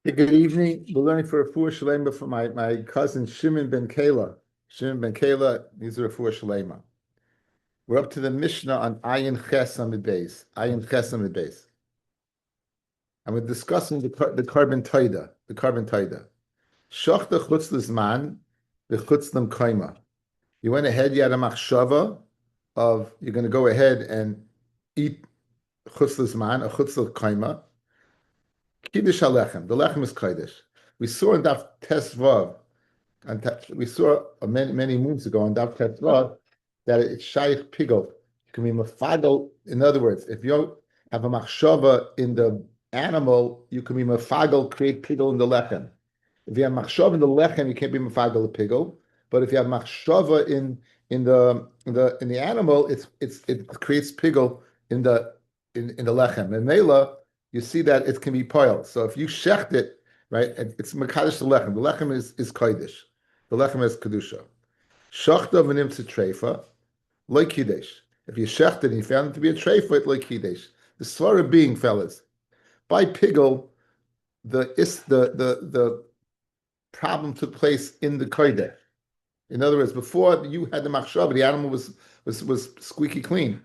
Hey, good evening. We're learning for a Refuah Shalema for my cousin Shimon ben Kayla. Shimon ben Kayla, these are Refuah Shalema. We're up to the Mishnah on Ayin Ches on the base. Ayin Ches on the base. And we're discussing the carbon taida. The carbon taida. Shachta chutz l'zman v'chutz l'mkaima. You went ahead, you had a machshava of you're going to go ahead and eat chutz l'zman, a chutz l'kaima. Kiddush halechem. The lechem is kiddush. We saw in Daf Tesvav, and we saw many moons ago on Daf Tesvav that it's shaykh pigel. You can be mafagel. In other words, if you have a machshava in the animal, you can be mafagel, create pigel in the lechem. If you have machshava in the lechem, you can't be mafagel a pigel. But if you have machshava in the animal, it creates pigel in the lechem. And mela, you see that it can be piled. So if you shecht it, right, it's mekadosh the lechem. The lechem is kodesh. The lechem is kedusha. Shachta v'nim treifa, like kiddush. If you shecht it and you found it to be a treifa, it's like kiddush. The svara being, fellas, by pigel, the problem took place in the kodesh. In other words, before you had the machshava, the animal was squeaky clean.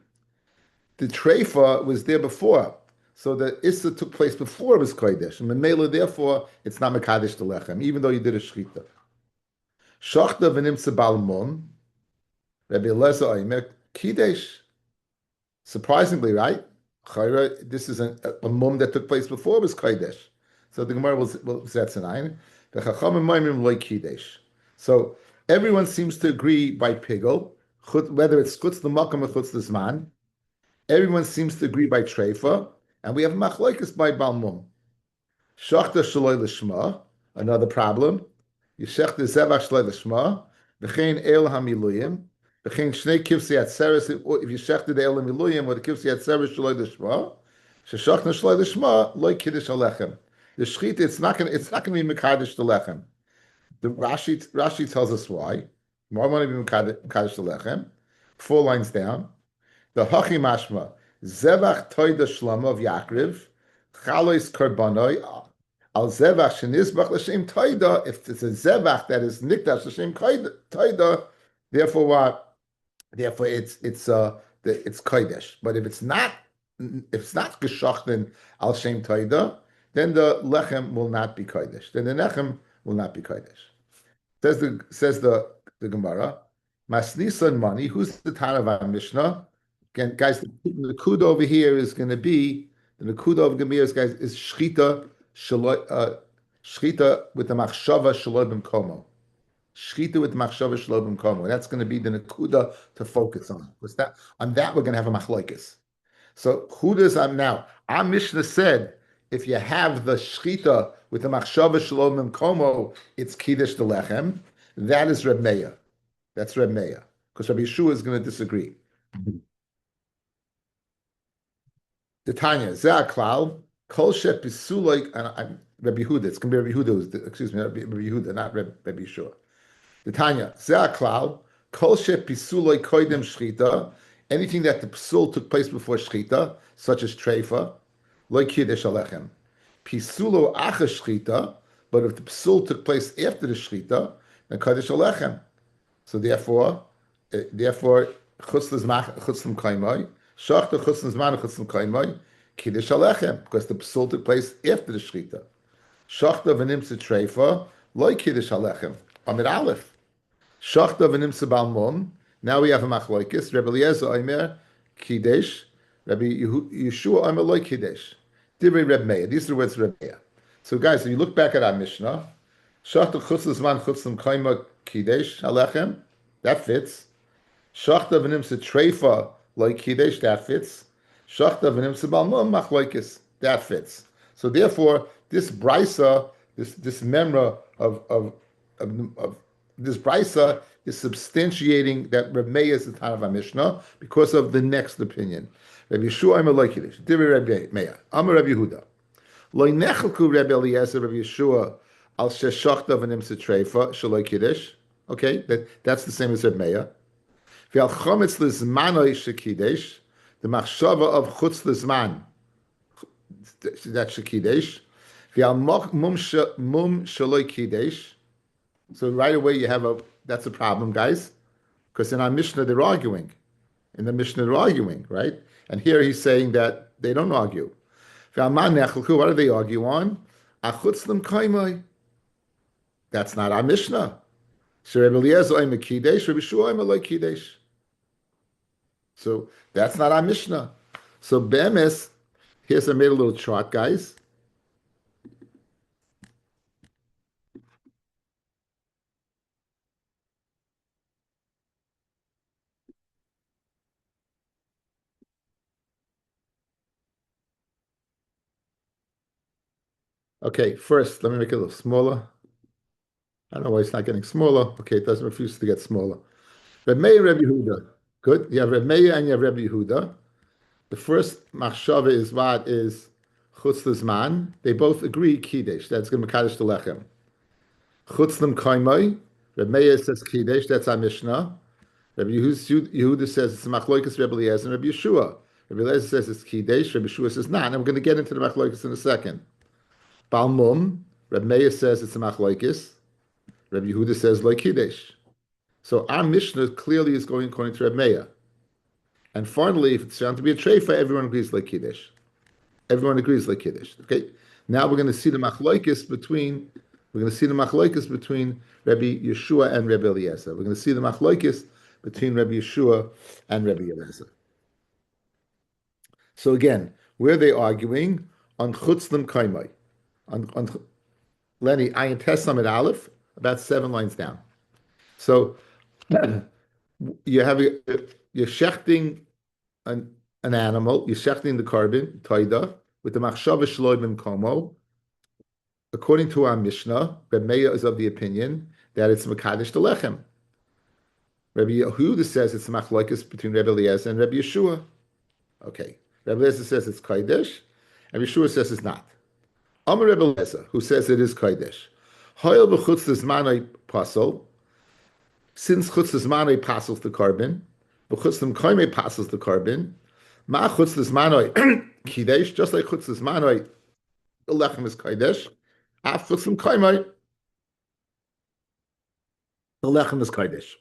The treifa was there before. So the issa took place before it was kodesh. And Mamela, therefore, it's not mekadesh the lechem, even though you did a shchita. Shachta v'nimtze bal mum, Rabbi Eliezer Oimer, kidesh. Surprisingly, right? Chayra, this is a mum that took place before it was kodesh. So the Gemara will say that's an ayin. The chachamim moimim loy kidesh. So everyone seems to agree by pigel, whether it's chutz l'makam or chutz l'zman. Everyone seems to agree by treifa. And we have machlokes by balmum. Shachta shaloi l'shma, another problem. You shech the zevach shaloi l'shma, v'chein el hamiluyim, v'chein shnei kivsi atzeres, if you shech the el hamiluyim, or the kivsi atzeres shaloi l'shma, sheshachta shaloi l'shma, loy kiddush alechem. The shchita, it's not going to be mekadosh the lechem. The Rashi tells us why. Why want to be mekadosh the lechem? 4 lines down. The hachi mashma, Zevach toida shlama of Yakriv, chalois karbanoi, al zevach shenizbach l'shem toida. If it's a zevach that is nikdash l'shem toida, therefore what? Therefore it's kodesh. But if it's not geshachten al shem toida, then the lechem will not be kodesh. Then the lechem will not be kodesh. Says the Gemara, Masnisan money. Who's the Tana of our Mishnah? Again, guys, the nakuda over here is going to be is shchita shchita with the machshava shalom komo. Shchita with the machshava shalom komo. That's going to be the nakuda to focus on. Because on that we're going to have a machlokes. So who does now? Our Mishnah said if you have the shchita with the machshava shalom komo, it's kiddush the lechem. That is Reb Meir. That's Reb Meir. Because Rabbi Yeshua is going to disagree. The Tanya, Zeh Klal, Kol Shep Bisuloi, and Rabbi Yehuda, it's going to be Rabbi Yehuda, excuse me, Rabbi Yehuda, not Rabbi Yeshua. The Tanya, Zeh Klal, Kol Shep Bisuloi Koidem Shchita, anything that the Psul took place before Shchita, such as Treifa, Loi Kiddush Alechem. Pisulo Acha Shchita, but if the Psul took place after the Shchita, then Kiddush Alechem. So therefore, Chutz L'Zman Kaimai, Shachta chutz l'zman chutz l'kaimai kiddush alechem, because the psul took place after the shchita. Shachta v'nimtze treifa loy kiddush alechem. Amid aleph. Shachta v'nimtze balmum. Now we have a machlokes. Rabbi Eliezer Oimer kiddush. Rabbi Yeshua Oimer loy kiddush. Divrei Reb Meir. These are the words of Reb Meir. So guys, if you look back at our Mishnah, Shachta chutz l'zman chutz l'kaimai kiddush alechem. That fits. Shachta v'nimtze treifa like Kiddush, that fits. Shachta v'nimtze balmum machlokes, that fits. So therefore, this brisa, this memra of this brisa is substantiating that Reb Meir is the Tana of our Mishnah because of the next opinion. Rabbi Yeshua Amar Lo Kiddush, Divrei Rabbi Meir, Amar Rabbi Yehuda, Lo nechelku Rabbi Eliezer Rabbi Yeshua al sheshachta v'nimtze treifa shelo Kiddush. Okay, that's the same as Reb Meir. The machshava of chutz l'zman, that's shekidesh. Mum shaloi kidesh. So right away you have that's a problem, guys, because in our Mishnah they're arguing. In the Mishnah they're arguing, right? And here he's saying that they don't argue. What do they argue on? Achutzlim kaimai. That's not our Mishnah. So Rabbi Eliezer oim kidesh, Rabbi Shua oim kidesh. So that's not our Mishnah. So Bemis, here's I made a little chart, guys. Okay, first, let me make it a little smaller. I don't know why it's not getting smaller. Okay, it doesn't refuse to get smaller. Reb Meir, Reb Yehuda. Good. You have Reb Meir and you have Reb Yehuda. The first machshava is what is chutz lizman. They both agree kiddush. That's going to be kaddish the lechem. Chutz lim kaimai. Reb Meir says kiddush. That's our Mishnah. Reb Yehuda says it's machloikas Reb Eliezer and Reb Yeshua. Reb Eliezer says it's kiddush. Reb Yeshua says not. And we're going to get into the machloikas in a second. Balmum. Reb Meir says it's a machloikas. Reb Yehuda says like kiddush. So our Mishnah clearly is going according to Reb Meir. And finally, if it's found to be a treifa, everyone agrees like Kiddush. Everyone agrees like Kiddush. Okay. Now we're going to see the machlokes between Rabbi Yeshua and Rabbi Eliezer. We're going to see the machlokes between Rabbi Yeshua and Rabbi Eliezer. So again, where are they arguing on chutzlim kaimai? On Lenny, ayin tesam at Aleph, about 7 lines down. So you have you're shechting an animal, you're shechting the carbon, taida, with the machshava shloi b'mkomo. According to our Mishnah, Reb Meir is of the opinion that it's mekadesh the lechem. Rabbi Yehuda says it's machlokes between Rabbi Eliezer and Rabbi Yeshua. Okay, Rabbi Eliezer says it's kodesh, and Yeshua says it's not. Amar Rabbi Eliezer, who says it is kodesh. Hoyel b'chutz l'zmanai pasol. Since chutz l'zmanai pasels the carbon, b'chutz l'mkoimei pasels the carbon. Ma chutz l'zmanai kidesh, just like chutz l'zmanai, the lechem is kodesh. Af chutz l'mkoimei, the lechem is kodesh.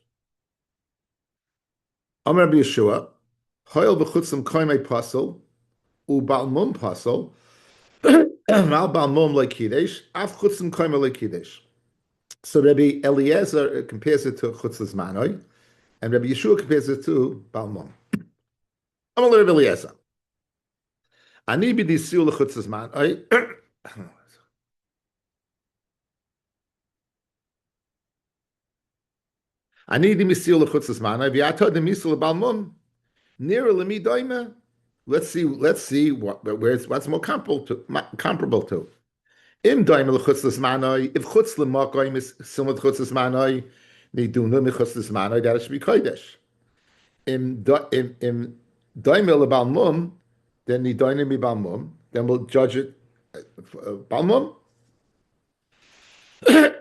Amar Rabbi Yeshua, hoyel b'chutz l'mkoimei pasel, u balmum pasel, mal balmum like kidesh, af chutz l'mkoimei like kidesh. So Rabbi Eliezer compares it to chutz l'zmanai, and Rabbi Yeshua compares it to balmum. Amar Rabbi Eliezer, ani b'disiu l'chutz l'zmanai. Ani d'misiu l'chutz l'zmanai, v'yata d'misiu l'balmum. Nearer lemi doime. Let's see what's more comparable to. Im doime l'chutz l'zmanai. If chutz l'makoim is similar to chutz l'zmanai, nidunu michutz l'zmanai, that it should be kodesh. Im doime l'balmum, then nidoine mi balmum. Then we'll judge it balmum.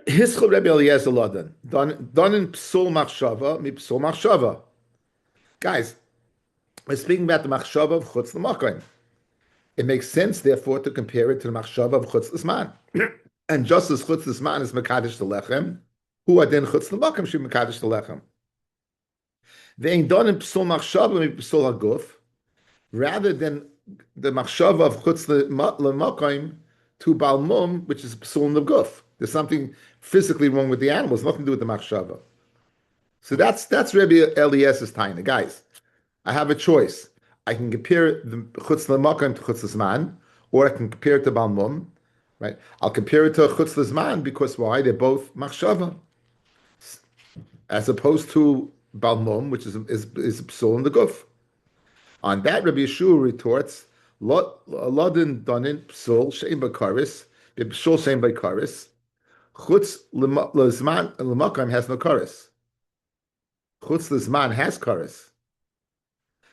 Hischol Rebbe Eliezer Ladan. Done in psul machshava mi psul machshava. Guys, we're speaking about the machshava of chutz l'makoim. It makes sense, therefore, to compare it to the machshava of chutz l'zman. And just as chutz l'zman is mekadesh the lechem, who adin chutz l'makom should mekadesh the lechem. Ve'in don in psul machshava mi psul haguf, rather than the machshava of chutz l'makom to balmum, which is psul l'guf. There's something physically wrong with the animal. It's nothing to do with the machshava. So that's Rabbi Eliezer's taina. Guys, I have a choice. I can compare the chutz l'makom to chutz l'zman, or I can compare it to balmum. Right? I'll compare it to chutz l'zman because why? They're both machshava, as opposed to balmum, which is psul in the guf. On that, Rabbi Yeshua retorts, "Lodin donin psul shein b'karis, psul shein b'karis. Chutz l'zman l'makom has no karis. Chutz l'zman has karis.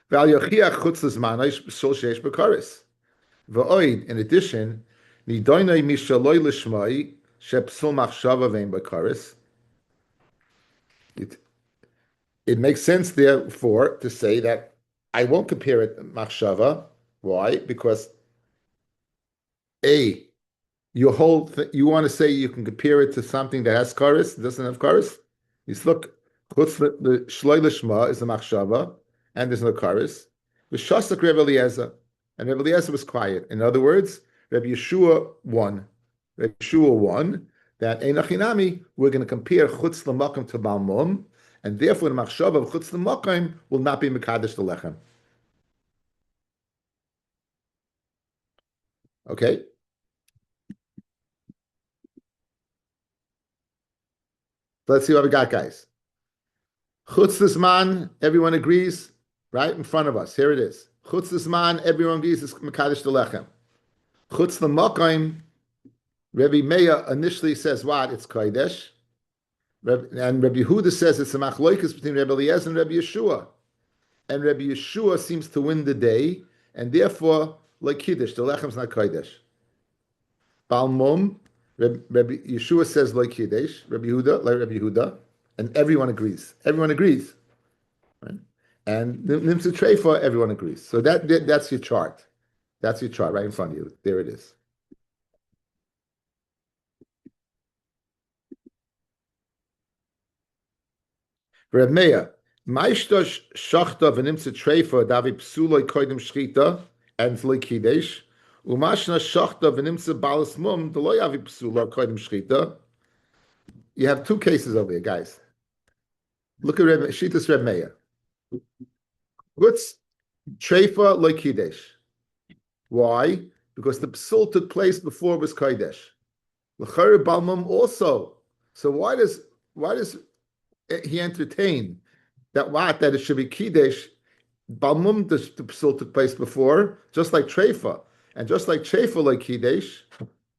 Val yochiach chutz l'zman psul sheish b'karis. V'oid, in addition, nidoinoi mishaloi l'shmai shepsul machshava vein b'karis." It makes sense, therefore, to say that I won't compare it to machshava. Why? Because A, you want to say you can compare it to something that has chorus, doesn't have chorus. You look, the shloi lishma is a machshava, and there's no chorus. The shasak Rebbe Eliezer, and Rebbe Eliezer was quiet. In other words, Rebbe Yeshua won. Rebbe Yeshua won that Einachinami, we're going to compare chutz l'makom to balmum, and therefore the machshava of chutz l'makom will not be mekadesh the lechem. Okay. Let's see what we got, guys. Chutz l'zman, everyone agrees, right in front of us. Here it is. Chutz l'zman, everyone agrees is mekadesh the lechem. Chutz l'makom, Rabbi Meir initially says what? It's kodesh. And Rabbi Yehuda says it's a machloikus between Rabbi Eliezer and Rabbi Yeshua. And Rabbi Yeshua seems to win the day, and therefore, like Kiddush, the lechem's not kodesh. Balmum, Rabbi Yeshua says like Kiddush, Rabbi Yehuda, like Rabbi Yehuda, and everyone agrees. Everyone agrees. Right? And Nimsa Treifa, everyone agrees. So that's your chart. That's your chart right in front of you. There it is. Reb Meir, Maishtosh Shachta v'nimtze Treifa davi psuloi koidim shchita and loy kidesh, umashna Shachta v'nimtze balas mum deloy avi psuloi koidim shchita. You have two cases over here, guys. Look at Shitas Reb Meir. What's Treifa loy kidesh? Why? Because the psul took place before it was kodesh. L'chari balmum also. So why does he entertain that it should be kiddush? Balmum the psul took place before, just like treifa, and just like treifa like kiddush,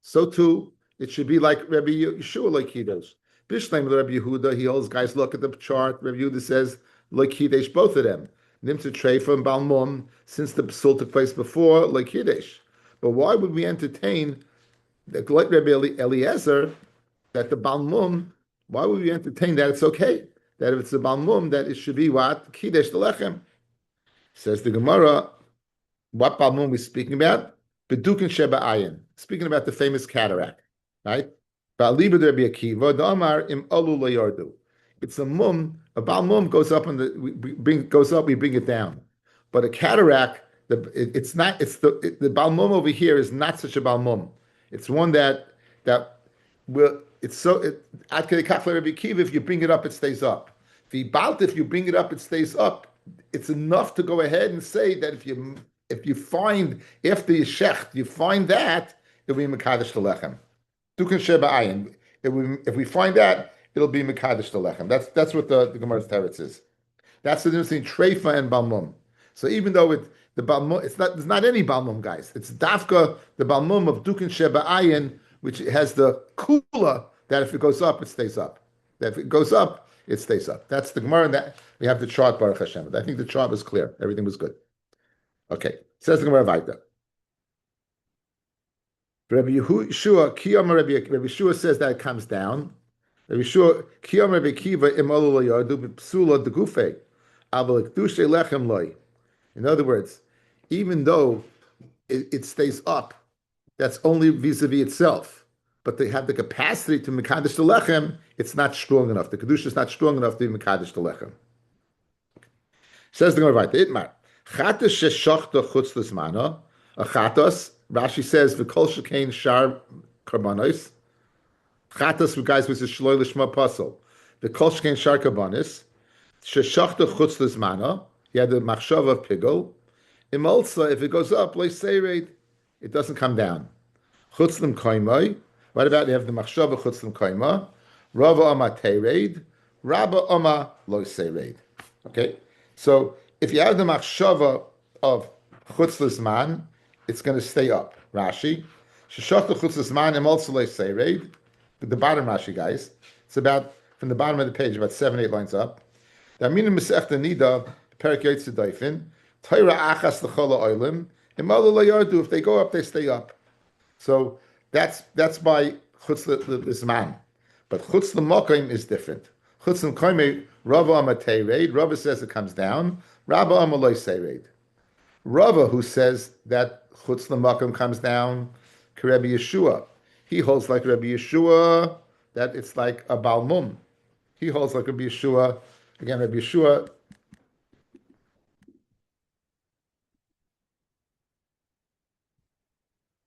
so too it should be like Rabbi Yeshua like kiddush. Bishleim Rabbi Yehuda, he holds guys look at the chart. Rabbi Yehuda says like kiddush, both of them. Nimtze treifa and balmum, since the psul took place before like kiddush. But why would we entertain like Rabbi Eliezer that the balmum? Why would we entertain that it's okay? That if it's a balmum, that it should be what? Kiddush the lechem. Says the Gemara, what balmum we speaking about? Bedukin sheba ayin. Speaking about the famous cataract, right? Ba'aliba Rabbi Akiva, the Amar im alu yardu. It's a mum. A balmum goes up and we bring it down. But a cataract, it's not. It's the balmum over here is not such a balmum. It's one that will. It's so at Rabbi Akiva, if you bring it up, it stays up. If you bring it up, it stays up. It's enough to go ahead and say that if you find after you shecht, you find that it'll be mekadesh the lechem. Dukan sheba ayin. If we find that, it'll be mekadesh the lechem. That's what the Gemara's teretz is. That's the difference between treifa and balmum. So even though the balmum, there's not any balmum, guys. It's dafka the balmum of dukan sheba ayin, which has the kula that if it goes up, it stays up. That if it goes up, it stays up. That's the Gemara, and that we have the chart, Baruch Hashem. I think the chart was clear. Everything was good. Okay. Says the Gemara Vaita. Rabbi Yeshua, Rabbi Yeshua says that it comes down. Rabbi Yeshua, Kiyam Rabbi Kiva, Imalu lo yardu, Psula de Gufe, Aval Kedushe Lechem loy. In other words, even though it stays up, that's only vis-a-vis itself. But they have the capacity to mekadesh the lechem, it's not strong enough. The kedusha is not strong enough to be mekadesh the lechem. Says the Gemara, Itmar, chatas sheshachta chutz l'zmana, a chatas, Rashi says, v'kol shekain shar karbanos, chatas, guys, was a shloi l'shma puzzle. V'kol shekain shar karbanos, sheshachta chutz l'zmana, he had the machshava of pigol, imolsa, if it goes up, like seireit, it doesn't come down. Chutz l'mkoimai, what about you have the machshava chutz l'mkoima? Rava Ama Teireid, Rabba Ama Lo Seireid. Okay, so if you have the machshava of chutz l'zman, it's going to stay up. Rashi, sheshachta chutz l'zman and also Lo Seireid. The bottom Rashi, guys, it's about from the bottom of the page, about 7-8 lines up. The Amina Masechta Nida, Perek Yotze Doifin, Torah Achas L'chol Oilim, Imalu Lo Yardu. If they go up, they stay up. So that's by chutz l'zman. But chutz l'mokim is different. Chutz l'mokim, Rava Ama Teireid. Rava says it comes down. Rabba Ama Lo Seireid. Rava, who says that chutz l'mokim comes down, Rabbi Yeshua. He holds like Rabbi Yeshua that it's like a balmum. He holds like Rabbi Yeshua. Again, Rabbi Yeshua,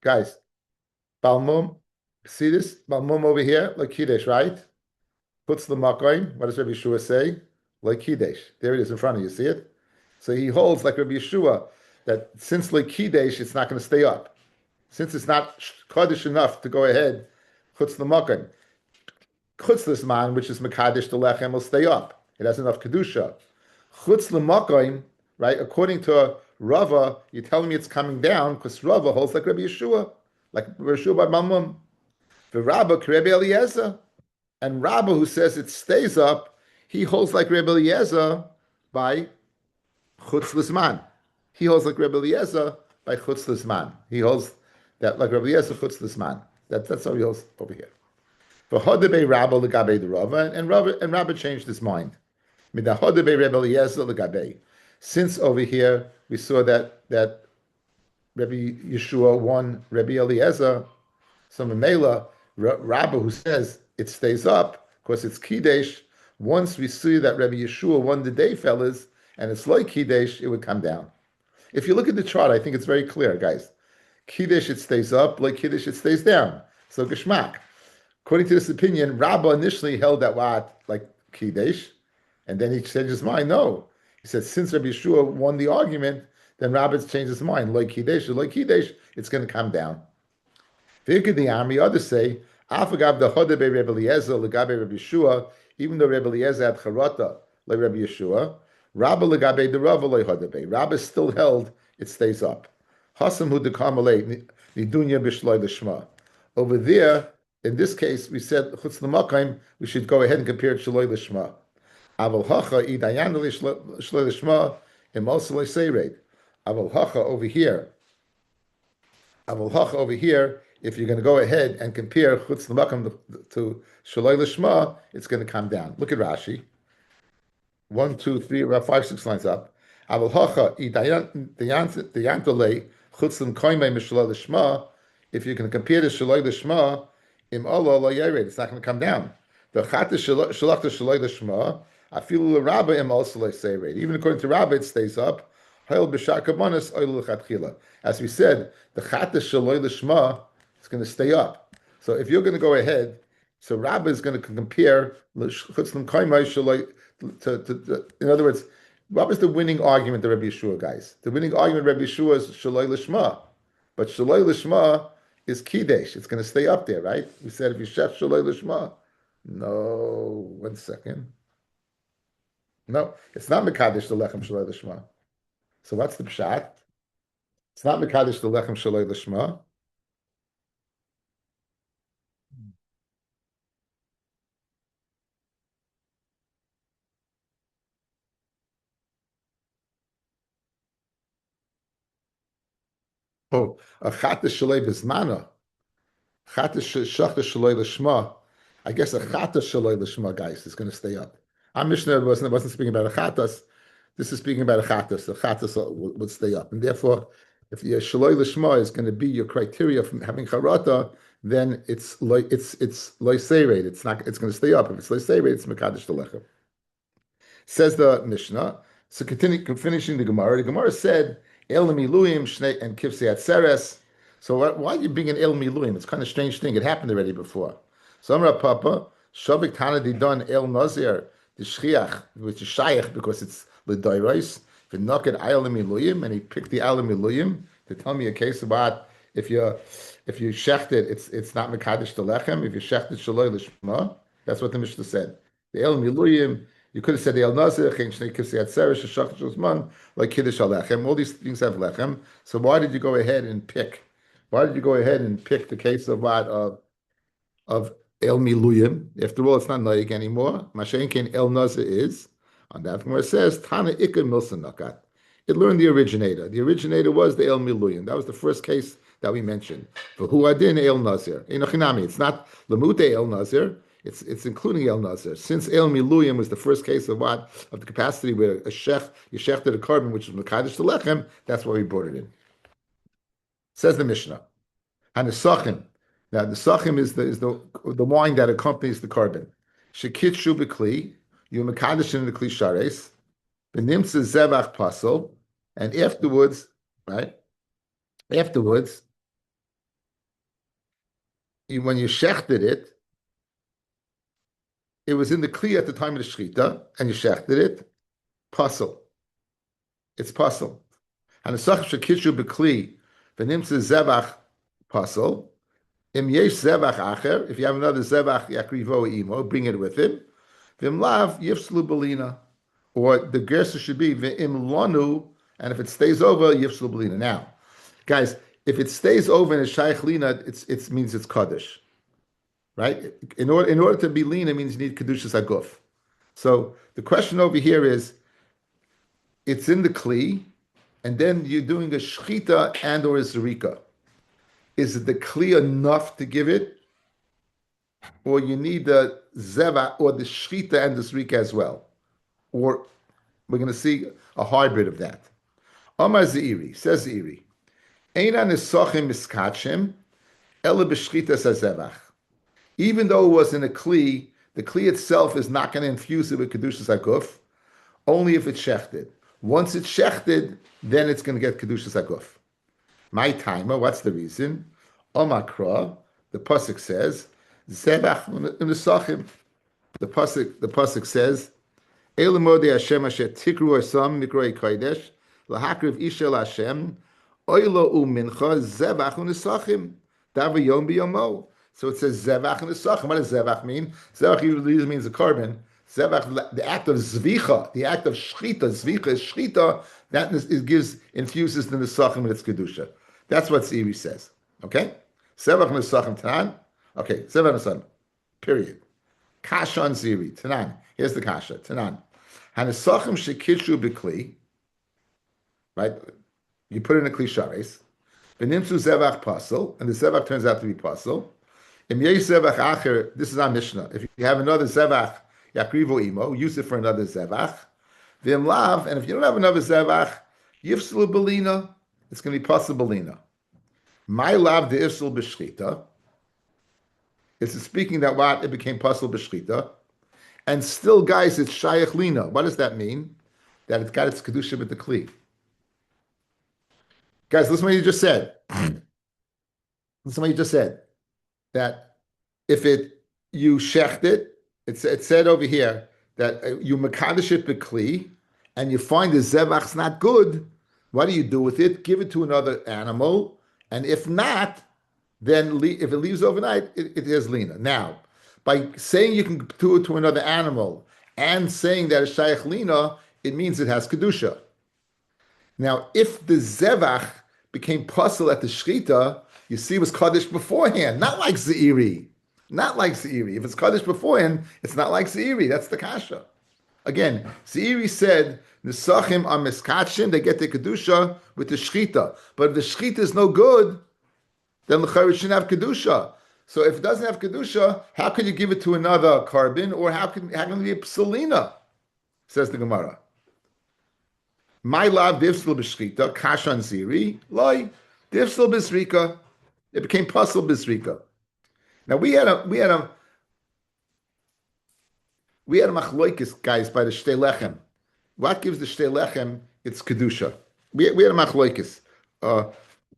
guys, balmum. See this balmum over here, like Kiddush, right? Puts the makoim. What does Rabbi Yeshua say? Like Kiddush. There it is in front of you. See it? So he holds like Rabbi Yeshua that since like Kiddush, it's not going to stay up. Since it's not Kaddish enough to go ahead, chutz the makoim. Chutz this man, which is Mekadesh the Lechem, will stay up. It has enough Kedusha. Chutz l'makoim, right? According to Rava, you're telling me it's coming down because Rava holds like Rabbi Yeshua, like Rabbi Yeshua by Mamum. The Rabba, Rabbi Eliezer. And Rabba, who says it stays up, he holds like Rabbi Eliezer by Chutz l'zman. He holds like Rabbi Eliezer by Chutz l'zman. He holds that like Rabbi Eliezer Chutz l'zman. That's how he holds over here. For Hodebe Rabba legabe the Rava, and Rabba changed his mind. Midahodebe Rabbi Eliezer legabe. Since over here we saw that Rabbi Yeshua won Rabbi Eliezer, so Mamela Rabba who says it stays up because it's Kiddush. Once we see that Rabbi Yeshua won the day, fellas, and it's like Kiddush, it would come down. If you look at the chart, I think it's very clear, guys. Kiddush it stays up, like Kiddush it stays down. So Geshmak. According to this opinion, Rabbah initially held that what like Kiddush, and then he changed his mind. No, he said since Rabbi Yeshua won the argument, then Rabbah changed his mind. Like Kiddush, it's going to come down. V'ikid the army others say Afagav the Chodebe Rebbe Eliezer legabe Rabbi Yeshua, even though Rebbe Eliezer had charata like Rabbi Yeshua, Rabbah legabe the Rava le Chodebe. Rabbah still held it stays up. Hasam hu dekarmalei nidunya b'shloi l'shma. Over there. In this case, we said chutz l'makayim. We should go ahead and compare it shaloi l'shma. Aval hacha idayan shaloi l'shma imosel seirei. Aval hacha over here. Aval hacha over here. If you're going to go ahead and compare chutz l'makayim to shaloi l'shma, it's going to come down. Look at Rashi. 1, 2, 3, about 5, 6 lines up. Aval hacha idayan dayantole chutz l'makayim mishaloi l'shma. If you're going to compare the shaloi l'shma. Im Allah la yared, it's not going to come down. The chat shalach to shaloi l'shma. I feel the Rabba im also like say even according to Rabba, it stays up. Hayel b'shar kabanas oil l'chatchila. As we said, the chat shaloi l'shma is going to stay up. So if you're going to go ahead, so Rabba is going to compare chutzlim kaimai shaloi to. In other words, Rabba is the winning argument of Rabbi Yeshua, guys. The winning argument of Rabbi Yeshua is shaloi l'shma, but shaloi l'shma is Kiddush. It's going to stay up there, right? We said if you chef Shaloi Lishma. No, 1 second. No, it's not Mekadesh the Lechem Shaloi Lishma. So what's the pshat? It's not Mekadesh the Lechem Shaloi Lishma. Oh, a Chat Shaloi Bizmana. Chat Shachta Shaloi Lishma. I guess a Chat Shaloi Lishma, guys, is going to stay up. Our Mishnah wasn't speaking about a Chatas. This is speaking about a Chatas. The Chatas would stay up. And therefore, if your Shaloi Lishma is going to be your criteria from having Charata, then it's loiseret. It's not. It's going to stay up. If it's loiseret, it's Mekadesh Telechem. Says the Mishnah. So finishing the Gemara. The Gemara said El Miluim Shnei and Kivsei Atzeres. So why are you being an El Miluim? It's kind of a strange thing. It happened already before. So Amra Papa Shavik Tana Didon El Nazir the Shchiach, which is Shaykh because it's L'Doiros. V'Noket Ayel Miluyim, and he picked the Ayel Miluyim to tell me a case about if you shecht it, it's not Mekadesh Telechem. If you shecht it Shaloi Lishma, that's what the Mishnah said. The El Miluyim. You could have said the El Nazir, Chen Shnei Kivsei Atzeres, Shachar Shosman, like Kiddush Alechem. All these things have lechem. So why did you go ahead and pick? Why did you go ahead and pick the case of what of El Miluyim? After all, it's not Noyig anymore. Mashen Ken El Nazir is. On that, where it says Tana Ikar Milson Nakat. It learned the originator. The originator was the El Miluyim. That was the first case that we mentioned. For Huadin El Nazir. It's not Lamute El Nazir. It's including El Nazir. Since El Miluyim was the first case of the capacity where a shech, you shechted a carbon, which is Mekadesh to Lechem, that's why we brought it in. Says the Mishnah. Hanesachim, Now the sachim is the wine that accompanies the carbon. Shekitshu b'kli, you mekadosh in the kli shares, v'nimtza zevach pasol, and afterwards, right? Afterwards, when you shechted it, it was in the kli at the time of the shechita, and you shechted it, pasol. It's pasol. And the sachim shekitshu b'kli, v'nimtza zevach pasol. Im yesh zevach acher, if you have another zevach yakrivo imo, bring it with him. Vim lav yifslu belina, or the gersa should be v'im lanu, and if it stays over, yifslu belina. Now, guys, if it stays over in a shaykh lina, it means it's kaddish, right? In order to be lina means you need kedushas aguf. So the question over here is, it's in the kli, and then you're doing a shchita and or a zerika. Is the kli enough to give it, or you need the zeva or the shchita and the zrika as well? Or we're going to see a hybrid of that. Amar Zeiri, says Zeiri, Eina nisachim miskachim, ela b'shchita sazevach. Even though it was in a kli, the kli itself is not going to infuse it with kedushas hakuf, only if it's shechted. Once it's shechted, then it's going to get kedushas hakuf. My timer, what's the reason? Omakra, the pasuk says, Zebach u'nesachim. The pasuk says, Elamodei Hashem asher tikru asam mikroi kodesh lahakriv isha Hashem oilo u'mincha zebach u'nesachim davar yom biyomo. So it says zebach u'nesachim. What does zebach mean? Zebach usually means a carbon. Zebach, the act of zvicha, the act of shchita. Zvicha is shchita. That infuses the nesachim with its kedusha. That's what Ziri says. Okay? Zevach nesachim tanan. Okay, zevach nesachim. Period. Kasha on Ziri. Tanan. Here's the kasha. Tanan. Hanesachim shekitshu b'kli. Right? You put it in a kli shares. V'nimtzu zevach pasel, and the zevach turns out to be pasel. Im yesh zevach acher. This is our Mishnah. If you have another zevach yakrivo imo, use it for another zevach. V'im lav, and if you don't have another zevach, yifslu belina. It's going to be possible belina. My lav de ifsel b'shchita. It's speaking that what it became possible b'shchita, and still, guys, it's shayach lina. What does that mean? That it's got its kedusha with the kli. Guys, listen to what you just said. Listen to what you just said. That if you shecht it, it said over here that you mekadosh it b'kli, and you find the zevach's not good. What do you do with it? Give it to another animal, and if not, then if it leaves overnight, it is lina. Now, by saying you can do it to another animal and saying that it's shaykh lina, it means it has kedusha. Now, if the zevach became puzzle at the shchita, you see it was kaddish beforehand, not like zeiri. Not like zeiri. If it's kaddish beforehand, it's not like zeiri. That's the kasha. Again, zeiri said, Nesachim are miskachim, they get the kedusha with the shchita. But if the shchita is no good, then the l'chayr shouldn't have kedusha. So if it doesn't have kedusha, how can you give it to another carbon, or how can it be a psalina? Says the Gemara. My lav divsel b'shchita kashan ziri loy divsel b'srika. It became puzzle b'srika. Now we had a machloikis, guys, by the shtei lechem. What gives the shtei lechem its kedusha? We had a machloikis.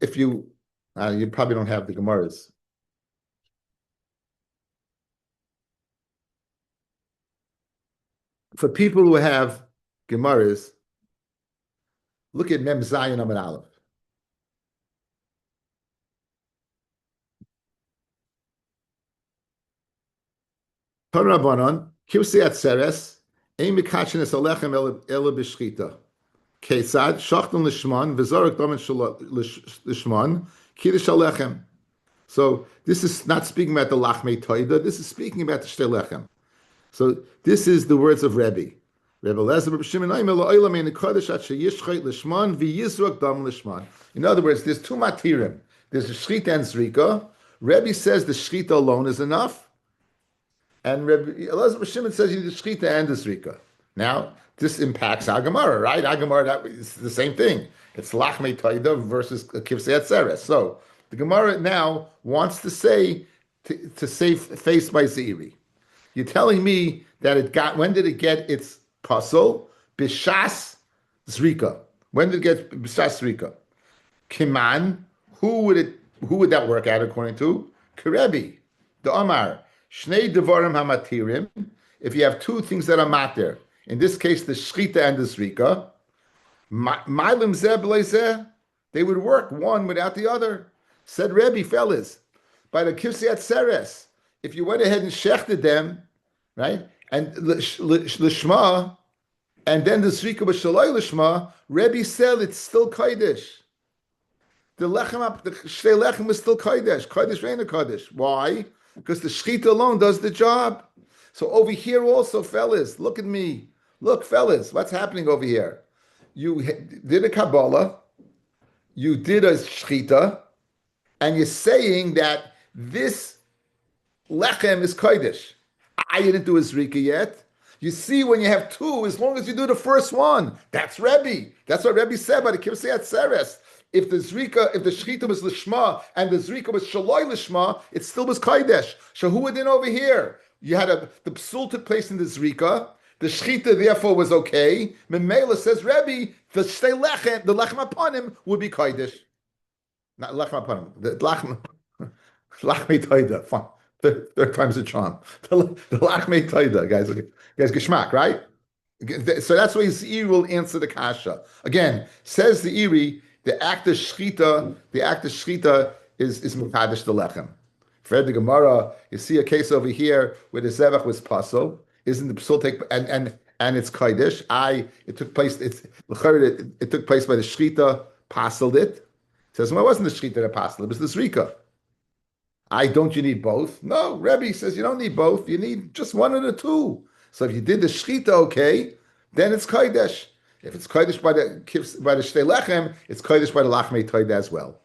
If you probably don't have the Gemaras. For people who have Gemaras, look at Mem Zayin Amid Aleph. Rabbanon, Kirsi Atzeres, Ein Mikachin Es Alechem Ele B'Shchita. Kesad, Shachton Lishman, V'Zorek Domen Lishman, Kiddush Alechem. So this is not speaking about the Lachmei Toida, this is speaking about the Shtei Lechem. So this is the words of Rabbi. In other words, there's two matirim. There's a shchita and zrika. Rabbi says the shchita alone is enough, and Rabbi Elazar Shimon says you need the shchita and the zrika. Now this impacts Agamara, right? Agamara, that is the same thing. It's lachmei taida versus kivsei atzeres. So The Gemara now wants to say to save face by Ziri. You're telling me that it got, when did it get its puzzle? Bishas Zrika. When did it get Bishas Zrika? Kiman, who would that work out according to? Kerebi, the Omar, Shnei Devarim Hamatirim. If you have two things that are matir, in this case the Shchita and the Zrika, Mailim Zeh, they would work one without the other. Said Rebbe, fellas, by the Kivsiyat Seres, if you went ahead and shechted them, right, and Lishma, and then the Zrika was Shaloi Lishma, Rebbe said it's still Kodesh. The Shtei Lechem is still Kodesh. Kodesh Reina Kodesh. Why? Because the Shechita alone does the job. So over here also, fellas, look at me. Look, fellas, what's happening over here? You did a Kabbalah, you did a Shechita, and you're saying that this Lechem is Kodesh. I didn't do a Zrika yet. You see, when you have two, as long as you do the first one, that's Rebbe. That's what Rebbe said by the Kirseyat Seres. If the Shechita was Lishma and the Zrika was Shaloi Lishma, it still was Kodesh. So who would in over here? You had the Psul took place in the Zrika. The Shechita therefore was okay. Memela says Rebbe, the Shtei Lechem, the Lechem upon him would be Kodesh. Not Lechem upon him. The Lechem Toida. Fine. Third time's a charm. The Lachmei Toida, guys. Guys, Geschmack, right? So that's why Ziri will answer the kasha. Again, says the Iri, the act of Shechita is Mukadish the Lechem. For the Gemara, you see a case over here where the Zevach was Paso, isn't the Psul take and it's Kodesh. It took place by the Shechita, pasoled it. It says, well, it wasn't the Shechita that pasoled, it was the Zrika. Don't you need both? No, Rebbe says you don't need both. You need just one of the two. So if you did the Shechita, okay, then it's Kodesh. If it's Kodesh by the Shtei Lechem, it's Kodesh by the Lachmei Toida as well.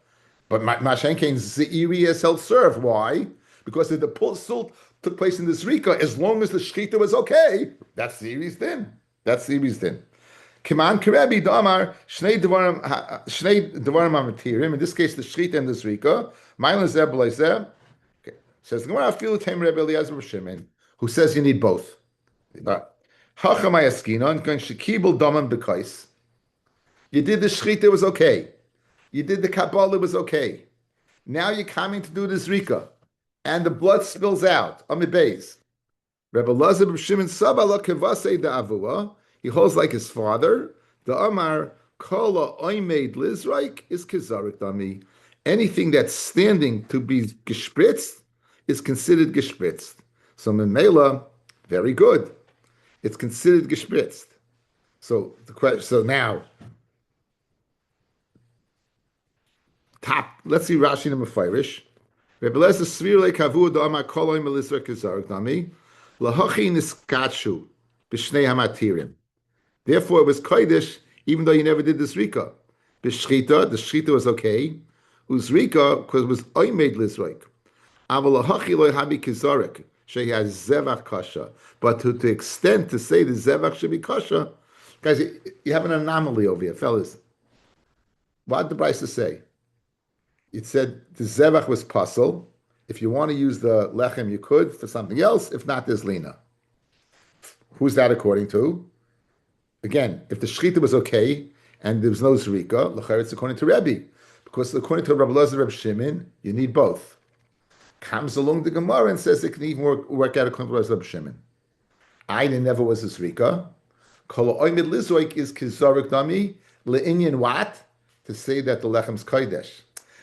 But Mashenkein Zeiri is held serve. Why? Because if the Psul took place in the Zrika, as long as the Shechita was okay, that's Zeiri's din. Kiman Kerebi Damar Shnei Devarim Hamatirim. In this case, the Shechita and the Zrika. Mailan Zeh B'lei Zeh. Says the Gemara, Afilu Taim Rebbe Eliezer B'Shimon, who says you need both. Hachamay Askinon Kan Shekibel Daman B'Kais. You did the Shechita, it was okay. You did the Kabbalah, it was okay. Now you're coming to do the Zrika, and the blood spills out. Amibeis. Rebbe Eliezer B'Shimon Sabala Kevasei Da'avua. He holds like his father. The Amar Kola Oimed Lizraik is Kizarik Dami. Anything that's standing to be gespritzt is considered gespritzt. So Memela, very good. It's considered gespritzt. So the question. So now, let's see Rashi number Feirish. Rebbe Eliezer Svir leKavu Da'amar Koloi Melisra Kizarik Dami Lahachi Niskachu B'Shnei Hamatirim. Therefore, it was Kodesh, even though you never did the Zrika. B'Shchita, the Shchita was okay. Uzrika, because it was Oimed Lizraik. Avalahachi loy habi kizarik. She has zevach kasha. But to the extent to say the zevach should be kasha, guys, you have an anomaly over here, fellas. What did the Brisa say? It said the zevach was puzzle. If you want to use the lechem, you could for something else. If not, there's lina. Who's that according to? Again, if the shechita was okay and there was no zrika, l'chayr it's according to Rebbe. Because according to Rabbi Elazar, Rabbi Shimon, you need both. Comes along the Gemara and says it can even work out according to Rabbi Shimon. Ayin never was a zrika. Kol oimid lizoik is kizarik dami le'inyan what? To say that the lechem's kodesh.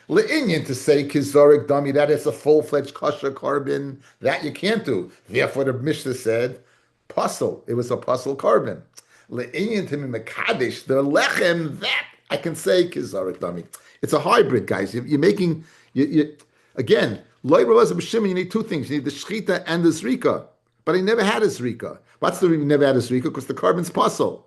Le'inyan to say kizarik dami, that is a full-fledged kosher carbon, that you can't do. Therefore the Mishnah said, puzzle. It was a puzzle carbon. Le'inyan to me mekadesh, the lechem, that I can say kizarik dami. It's a hybrid, guys. You're making, again, loy Rabbi Shimon, you need two things. You need the shechita and the zrika. But he never had a zrika. What's the reason he never had a zrika? Because the carbon's puzzle.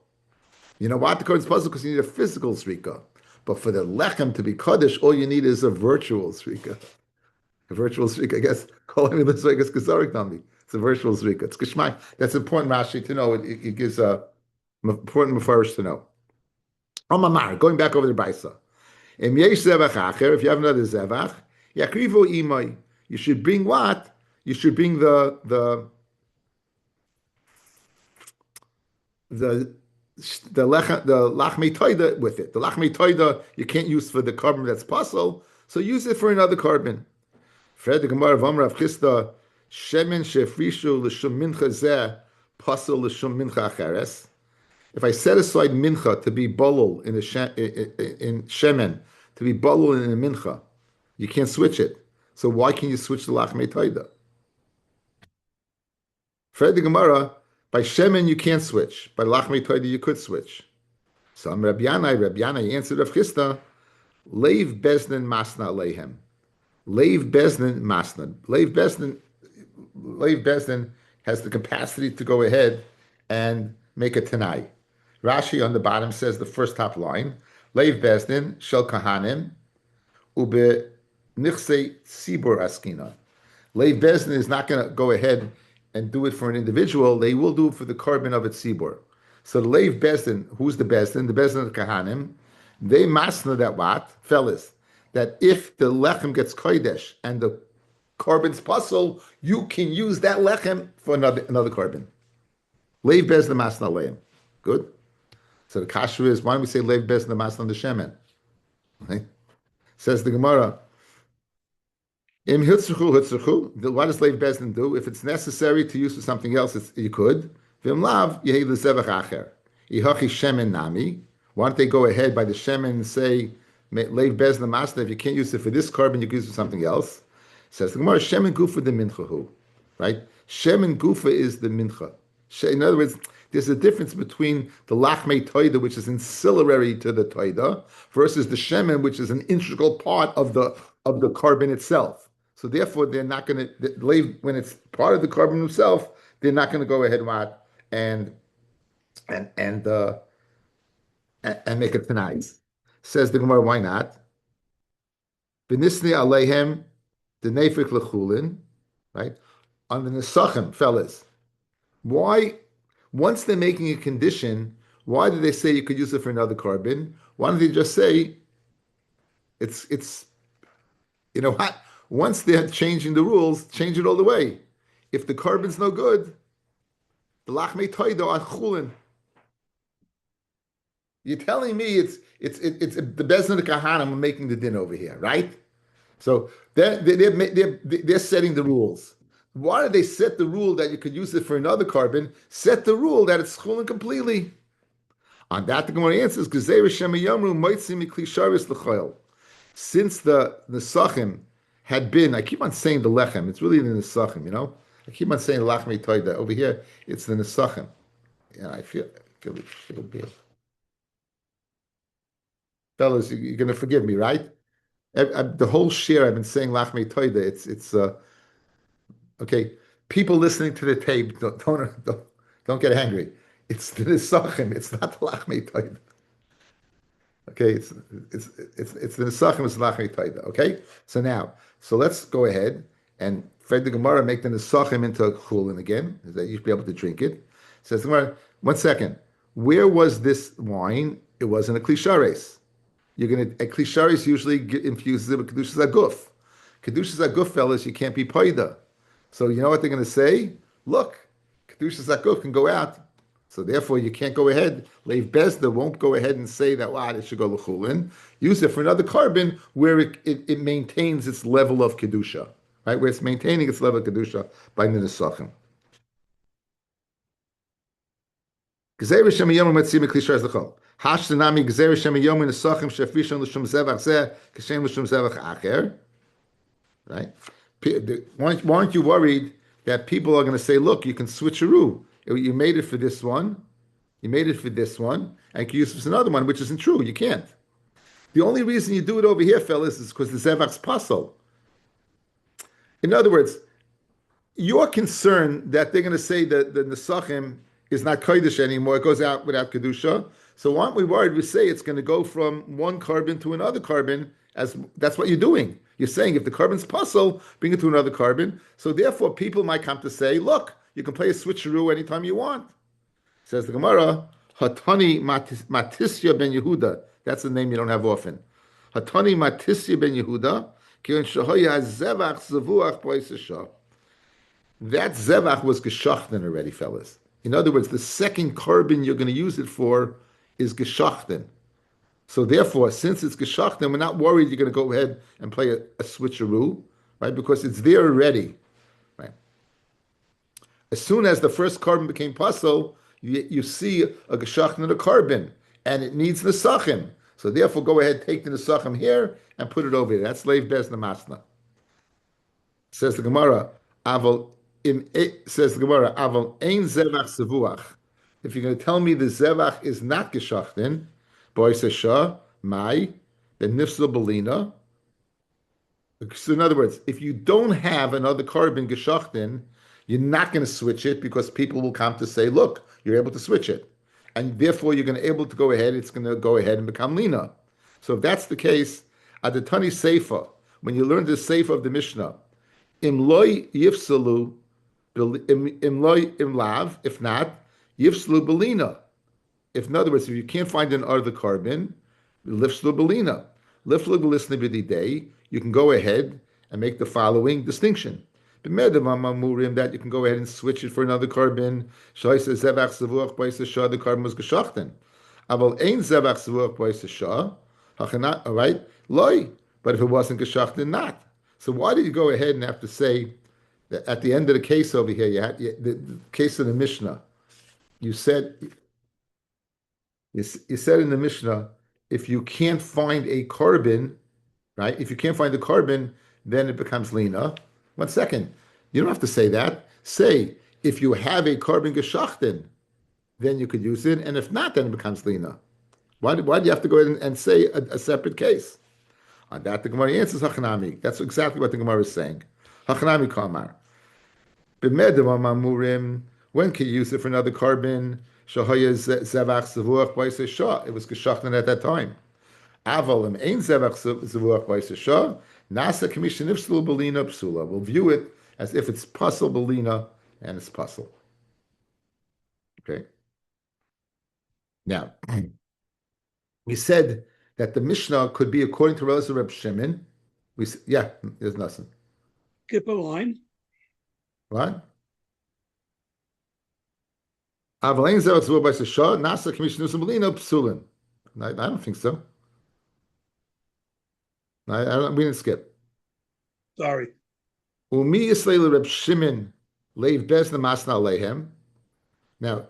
You know what? The carbon's puzzle because you need a physical zrika. But for the lechem to be kaddish, all you need is a virtual zrika. A virtual zrika, I guess. Calling me the zrika is kazarik nami. It's a virtual zrika. It's kishmai. That's important, Rashi, to know. It gives a important mafarish to know. Amamar, going back over the Baisa. If you have another zevach, Yakrivo imay. You should bring what? You should bring the the lachmei toida with it. The lachmei toida you can't use for the carbon that's puzzle, so use it for another carbon. Fred the Gemara Vamra of Chisda Shemen Shefrishu l'shum mincha zeh puzzle l'shum mincha acheres. If I set aside mincha to be bolul in shemen, to be bolul in a mincha, you can't switch it. So why can you switch the lachmei toida? Fred the Gemara, by shemen you can't switch. By lachmei toida you could switch. So I'm Rabbi Yanai answered of Chisda, leiv beznin masna leihem. Leiv beznin masna. Leiv beznin has the capacity to go ahead and make a tanai. Rashi on the bottom says the first top line, Leiv Bezdin, Shel Kahanim, Ube Nichse Sibur Askina. Leiv Bezdin is not going to go ahead and do it for an individual, they will do it for the carbon of its Sibur. So the Leiv Bezdin, who's the Bezdin? The Bezdin of the Kahanim, they masna that what? Fellas, that if the lechem gets kodesh and the carbon's puzzle, you can use that lechem for another carbon. Leiv Bezdin masna leim. Good? So the kasha is, why don't we say leiv bes namas on the shemen? Right? Says the Gemara, im hitzruchu. What does leiv bezdin do? If it's necessary to use for something else, you could. Vim lav yehi lezevach acher. Ihachi shemen nami. Why don't they go ahead by the shemen and say leiv bez namas? If you can't use it for this carbon, you can use it for something else. Says the Gemara, shemen gufa the minchahu. Right? Shemen gufa is the mincha. In other words, there's a difference between the lachmei toida, which is ancillary to the toida, versus the shemen, which is an integral part of the carbon itself. So therefore, they're not going to when it's part of the carbon itself, they're not going to go ahead and make it tonight. Says the Gemara, why not? V'nisni aleihem the nefik lechulin, right? On the nesachim, fellas. Why? Once they're making a condition, why do they say you could use it for another carbon? Why don't they just say it's you know what? Once they're changing the rules, change it all the way. If the carbon's no good, the lachmei toido on chulin. You're telling me it's the bezdin of the kahanim are making the din over here, right? So they're setting the rules. Why did they set the rule that you could use it for another carbon? Set the rule that it's chulin completely. On that, the Gemara answers, since the nesachim had been, I keep on saying the lechem, it's really the nesachim, you know? I keep on saying lachmei toida. Over here, it's the nesachim. Yeah, I feel bad. Fellas, you're going to forgive me, right? The whole share I've been saying lachmei toida. It's okay. People listening to the tape don't get angry. It's the nisachim. It's not the lachmei toida. Okay, it's the nisachim. It's lachmei toida. Okay, so let's go ahead and Fred the Gemara make the nisachim into a chulin again, that you should be able to drink it. Says the Gemara, 1 second. Where was this wine? It wasn't a klishares. A klisharis usually infuses it with kedushas aguf. Kedushas aguf, fellas, you can't be paida. So you know what they're going to say? Look, kedushas aguf can go out. So therefore, you can't go ahead. Leiv Bezda won't go ahead and say that, wow, it should go l'chulin. Use it for another carbon where it maintains its level of kedusha, right? Where it's maintaining its level of kedusha by the nesachim. Gzeir shem yom metzim klisharis l'chol. Hashtanami gzeir shem yom nesachim shefrishon l'shum zevach zeh kashem l'shum zevach acher. Right? Why aren't you worried that people are going to say, look, you can switcheroo. You made it for this one, and you can use it for another one, which isn't true. You can't. The only reason you do it over here, fellas, is because the zevach's puzzle. In other words, you're concerned that they're going to say that the nesachim is not kodesh anymore. It goes out without kedusha. So why aren't we worried? We say it's going to go from one carbon to another carbon. As that's what you're doing. You're saying if the carbon's puzzle, bring it to another carbon. So therefore, people might come to say, look, you can play a switcheroo anytime you want. Says the Gemara, Hatani Matisya ben Yehuda. That's the name you don't have often. Hatani Matisya ben Yehuda. That zevach was geschachten already, fellas. In other words, the second carbon you're going to use it for is geschachten. So therefore, since it's geschachten, we're not worried you're going to go ahead and play a switcheroo, right? Because it's there already, right? As soon as the first carbon became puzzle, you see a geschachten and a carbon, and it needs nesachim. So therefore, go ahead, take the nesachim here and put it over here. That's leiv bez namasna. Says the Gemara, Aval says the Gemara, Aval ein zevach sevuach. If you're going to tell me the zevach is not geschachten, boy sesha, mai, then nifsel belina. So in other words, if you don't have another carbon geschachten, you're not going to switch it because people will come to say, look, you're able to switch it. And therefore you're going to able to go ahead, it's going to go ahead and become lina. So if that's the case, at the Tani Seifa, when you learn the Seifa of the Mishnah, im loy yifsalu, im loy im lav, if not, yifsalu belina. If in other words, if you can't find an other carbon, lifslu belina. Liflu belisna b'didei, you can go ahead and make the following distinction. That you can go ahead and switch it for another carbon. Shai says zevach sevuach b'is shah, the carbon was geschachten. Aval ein zevach sevuach b'is shah, hachanat, all right, loy. But if it wasn't geschachten, not. So why did you go ahead and have to say that at the end of the case over here, you had the case of the Mishnah, you said you said in the Mishnah, if you can't find a carbon, right? If you can't find the carbon, then it becomes lina. 1 second. You don't have to say that. Say, if you have a carbon geschachten, then you could use it, and if not, then it becomes lina. Why do you have to go ahead and say a separate case? On that, the Gemara answers Hachanami. That's exactly what the Gemara is saying. Hachanami Kamar. When can you use it for another carbon? Shahaya zevach zevuach b'isei shah. It was geschachten at that time. Avalim ein zevach zevuach b'isei shah. Nasa commission ifsulu belina psula. We'll view it as if it's puzzle belina and it's puzzle. Okay. Now, we said that the Mishnah could be according to Reb Shimon. There's nothing. Skip a line. What? I don't think so. We didn't skip. Sorry. Umi Yisrael Reb Shimon leiv bez namasna alehem. Now,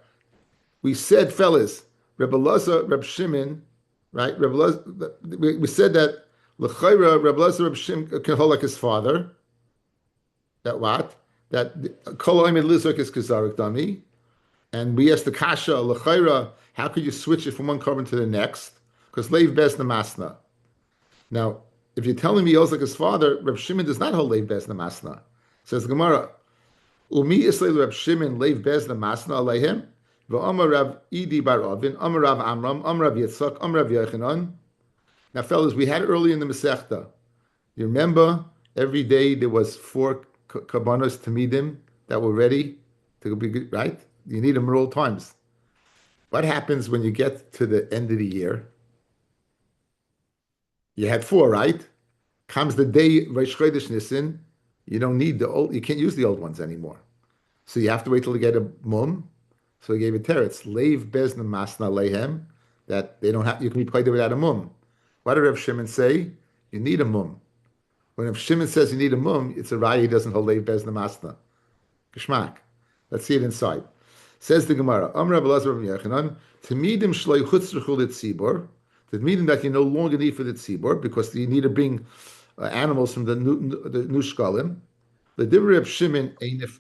we said, fellas, Reb Elazar, Reb Shimon, right? We said that l'chayra Reb Elazar Reb Shimon can hold like his father. That what? That kol oimed lizok is kazarik dami. And we asked the kasha l'chayra, how could you switch it from one carbon to the next? Because leiv bez namasna. Now, if you're telling me he holds like his father, Reb Shimon does not hold leiv bez namasna. Says the Gemara, Umi Yisrael Reb Shimon leiv bez namasna aleihem. V'amar Rav Idi bar Avin, Amar Rav Amram, Amar Rav Yitzchak, Amar Rav Yochanan. Now, fellas, we had it early in the Masechta. You remember every day there was 4 karbanos tamidim that were ready to be good, right? You need them at all times. What happens when you get to the end of the year? You had 4, right? Comes the day Rosh Chodesh Nisan, you don't need the old. You can't use the old ones anymore. So you have to wait till you get a mum. So he gave a teretz, leiv bezna masna lehem, that they don't have. You can be played without a mum. What did Reb Shimon say? You need a mum. When Reb Shimon says you need a mum, it's a raya he doesn't hold leiv bezna masna. Geschmack. Let's see it inside. Says the Gemara, Amar Rabbi Elazar Rabbi Yochanan, Tamidim shloi chutzruchu litzibor, the meaning that you no longer need for the tzibor because you need to bring animals from the nushkalim. The divrei Reb Shimon einif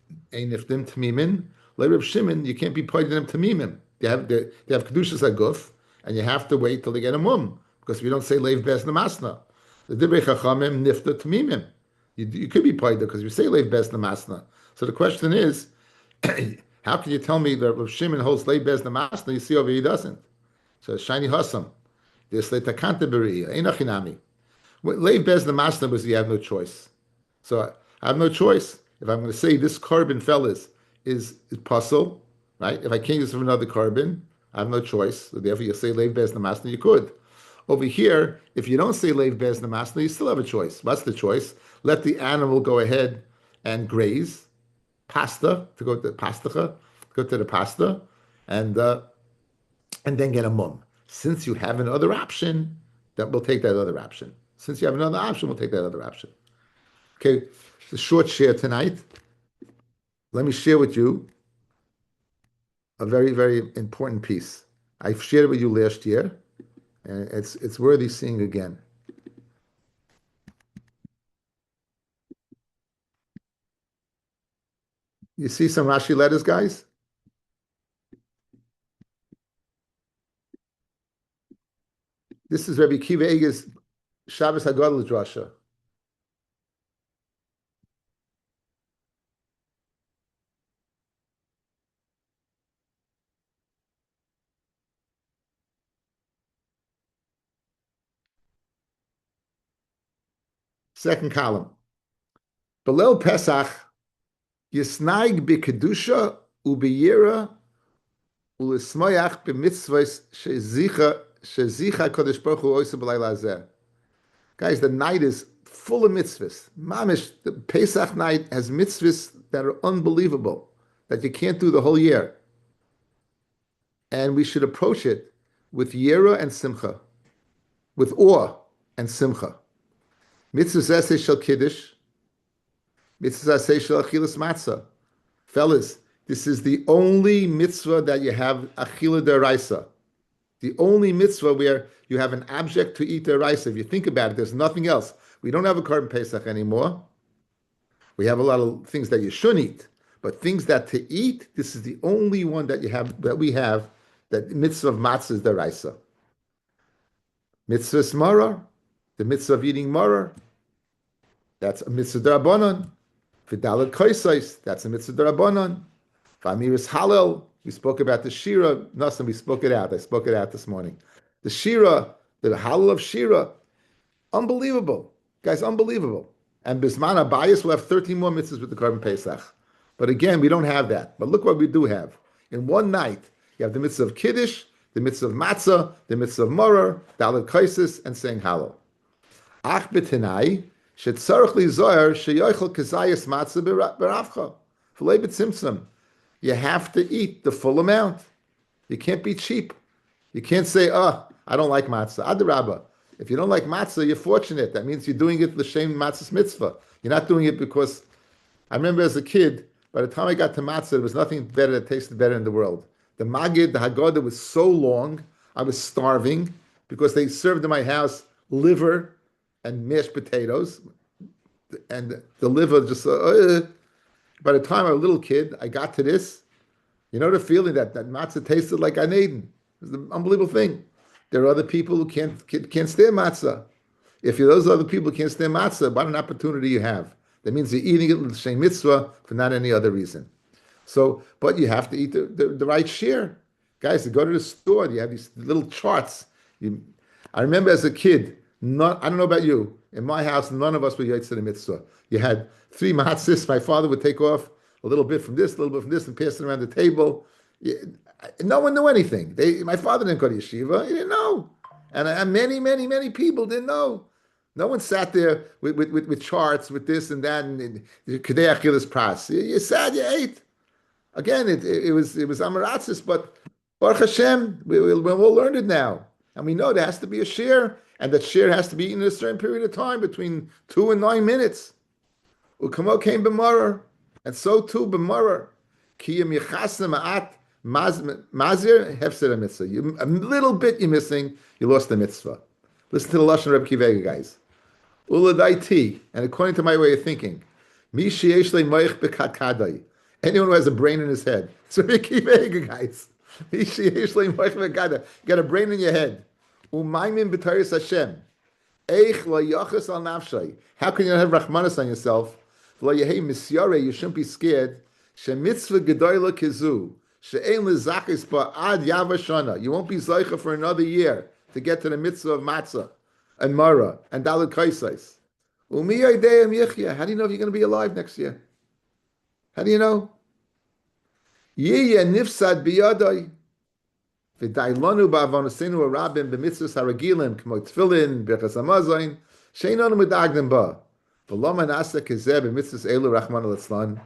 dim tamimin. Like Reb Shimon, you can't be pointing them tamimim. They have kedushas aguf, and you have to wait till they get a mum because we don't say leiv bez namasna. The divrei chachamim nifta tamimim. You could be pointed because you say leiv bez namasna. So the question is, how can you tell me that Reb Shimon holds leiv bez namasna? You see over he doesn't. So shiny hasam. This leitakanta beriya einachinami. Leiv bez namasna was you have no choice. So I have no choice. If I'm going to say this carbon, fellas, is puzzle, right? If I can't use it from another carbon, I have no choice. So therefore, you say leiv bez namasna, you could. Over here, if you don't say leiv bez namasna, you still have a choice. What's the choice? Let the animal go ahead and graze, pasta to go to pastacha, go to the pasta, and uh, and then get a mum. Since you have another option, that we'll take that other option. Since you have another option, we'll take that other option. Okay, it's a short share tonight. Let me share with you a very, very important piece. I've shared it with you last year, and it's worthy seeing again. You see some Rashi letters, guys? This is Rabbi Kiva Eger's Shabbos Hagadol Drasha. Second column. Below Pesach, Yisnaig b'kedusha u'b'yira u'lismoyach b'mitzvos shezicha kodesh baruch hu oisa b'layla hazeh. Guys, the night is full of mitzvahs. Mamish, the Pesach night has mitzvahs that are unbelievable, that you can't do the whole year. And we should approach it with yira and simcha, with awe and simcha. Mitzvah zeh shel kiddush, mitzvah zeh shel achilas matzah. Fellas, this is the only mitzvah that you have achila deraisa. The only mitzvah where you have an object to eat deraisa. If you think about it, there's nothing else. We don't have a carbon pesach anymore. We have a lot of things that you shouldn't eat, but things that to eat, this is the only one that you have that we have that mitzvah of matzah is deraisa. Mitzvah smara, the mitzvah of eating maror, that's a mitzvah derabanan. V'dalet koisais, that's a mitzvah derabanan. V'amiris halal, we spoke about the shira. Nothing, we spoke it out. I spoke it out this morning. The shira, the halal of shira, unbelievable, guys, unbelievable. And bisman abayis will have 13 more mitzvahs with the carbon pesach. But again, we don't have that. But look what we do have. In one night, you have the mitzvah of kiddush, the mitzvah of matzah, the mitzvah of maror, dalet koisis, and saying halal. Ach b'tenai, shetzarech li zohar sheyochel kezayis matzah beravcha. V'lei b'tzimtzum. You have to eat the full amount. You can't be cheap. You can't say, I don't like matzah. Adarabba. If you don't like matzah, you're fortunate. That means you're doing it l'shem matzah's mitzvah. You're not doing it because, I remember as a kid, by the time I got to matzah, there was nothing better that tasted better in the world. The magid, the haggadah was so long, I was starving because they served in my house liver and mashed potatoes. And the liver just, by the time I was a little kid, I got to this. You know the feeling that matzah tasted like Gan Eden. It's an unbelievable thing. There are other people who can't stand matzah. If you're those other people who can't stand matzah, what an opportunity you have. That means you're eating it with Shem mitzvah for not any other reason. So, but you have to eat the right share. Guys, you go to the store, you have these little charts. I remember as a kid, I don't know about you, in my house, none of us were yaitz to the mitzvah. You had 3 matzahs, my father would take off a little bit from this, a little bit from this, and pass it around the table. No one knew anything. My father didn't go to yeshiva. He didn't know. And many, many, many people didn't know. No one sat there with charts, with this and that, and Kedei Achilas Pras. You sat, you ate. Again, it was Amaratzis, but Baruch Hashem, we all learned it now. And we know there has to be a share, and that share has to be eaten in a certain period of time, between 2 and 9 minutes. Ukamo came b'marer, and so too b'marer. Kiyam yichasna ma'at mazir hefsed mitzvah. A little bit you're missing, you lost the mitzvah. Listen to the lashon of Rabbi Kiva, guys. Uladaiti, and according to my way of thinking, mi sheyesh le'moich b'kadkadai. Anyone who has a brain in his head. So Rabbi Kiva, guys. Mi sheyesh le'moich b'kadkadai. You got a brain in your head. Umaymin b'taris Hashem. Eich lo yachas al nafshay. How can you not have rachmanis on yourself? Lo yehei misyare, you shouldn't be scared. She mitzvah gedoyla kizu. She'ein lezachis ba'ad yavashana. You won't be zeicha for another year to get to the mitzvah of matzah and mara and dalet kaisais. Umi yodeyim yichya. How do you know if you're going to be alive next year? How do you know? Yiyeh nifsad biyadai. V'dailanu ba'avonasenu arabim b'mitzvus haragilim k'mo tefillin b'chas hamazon she'einanu medagnim ba. V'loma nasa kezeh b'mitzvus elu rachman al.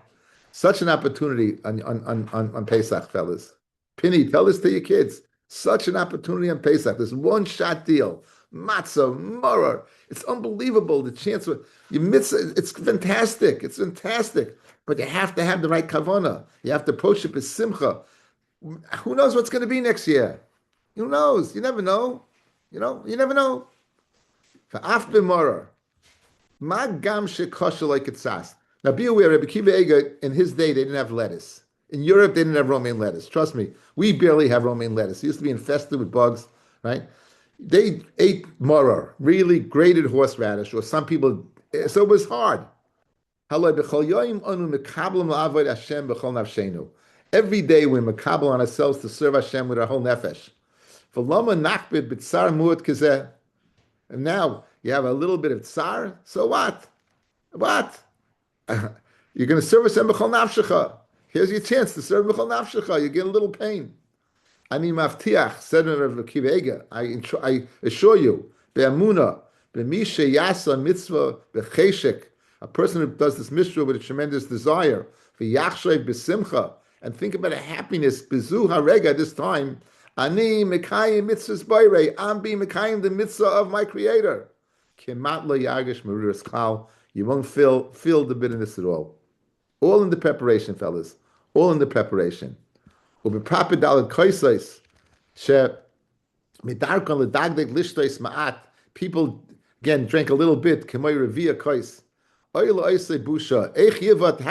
Such an opportunity on Pesach, fellas. Penny, tell this to your kids. Such an opportunity on Pesach. This one-shot deal. Matzah, maror. It's unbelievable. The chance of you mitzvah. It's fantastic. It's fantastic. But you have to have the right kavana. You have to approach it with simcha. Who knows what's going to be next year? Who knows? You never know. You never know. For af b'maror. Ma gam shekosher like it sas. Now be aware, Rabbi Kiva Eiger, in his day, they didn't have lettuce. In Europe, they didn't have romaine lettuce. Trust me, we barely have romaine lettuce. It used to be infested with bugs, right? They ate maror, really grated horseradish, or some people, so it was hard. Every day we're makabel on ourselves to serve Hashem with our whole nefesh. And now you have a little bit of tsar, so what? What? You're going to serve Hashem b'chol nafshecha. Here's your chance to serve b'chol nafshecha. You get a little pain. Ani maftiach, said Rabbi Kiva Eiger, I assure you, be'amuna, be'mi sheyasa mitzvah b'cheshek, a person who does this mitzvah with a tremendous desire, v'yachshav b'simcha, and think about a happiness, b'zu harega, this time, ani mekayim mitzvahs bayrei, I'm being mekayim the mitzvah of my Creator. Kemat lo yagish meruras klal, you won't feel the bitterness at all. All in the preparation, fellas. All in the preparation. People, again, drank a little bit. How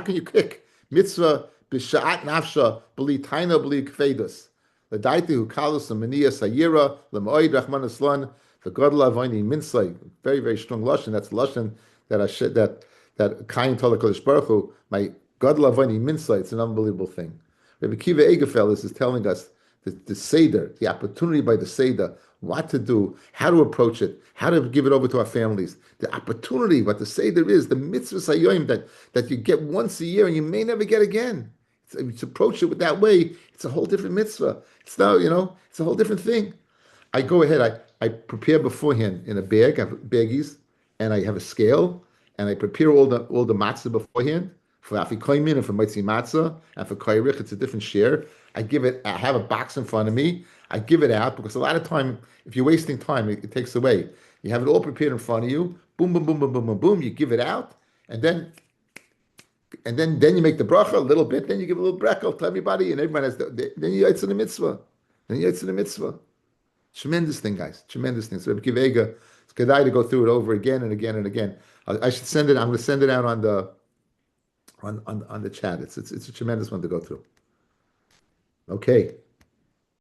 can you kick? Mitzvah b'sha'at nafsha b'li taina b'li kvedus. L'daiti hu kalus l'maniya sayira l'moed rachman aslan v'godla avayni minsay. Very, very strong lashon. That's lashon that Kain told the Kodesh Baruch Hu, my godla avayni minsay. It's an unbelievable thing. Rabbi Kiva Eiger is telling us the Seder, the opportunity by the Seder, what to do, how to approach it, how to give it over to our families. The opportunity, what the Seder is, the mitzvah sayoim that you get once a year and you may never get again. To approach it with that way, it's a whole different mitzvah. It's now, it's a whole different thing. I go ahead, I prepare beforehand in a bag, I have baggies, and I have a scale, and I prepare all the matzah beforehand. For afikoimin and for mitzi matzah and for kairich, it's a different share. I have a box in front of me. I give it out because a lot of time, if you're wasting time, it takes away. You have it all prepared in front of you. Boom, boom, boom, boom, boom, boom, boom. You give it out, and then you make the bracha a little bit. Then you give a little bracha to everybody, and everyone has. Then you yitzah the mitzvah. Tremendous thing, guys. Tremendous thing. So Rabbi Kiva Eiger, it's good to go through it over again and again and again. I should send it. I'm going to send it out on the chat. It's a tremendous one to go through. Okay.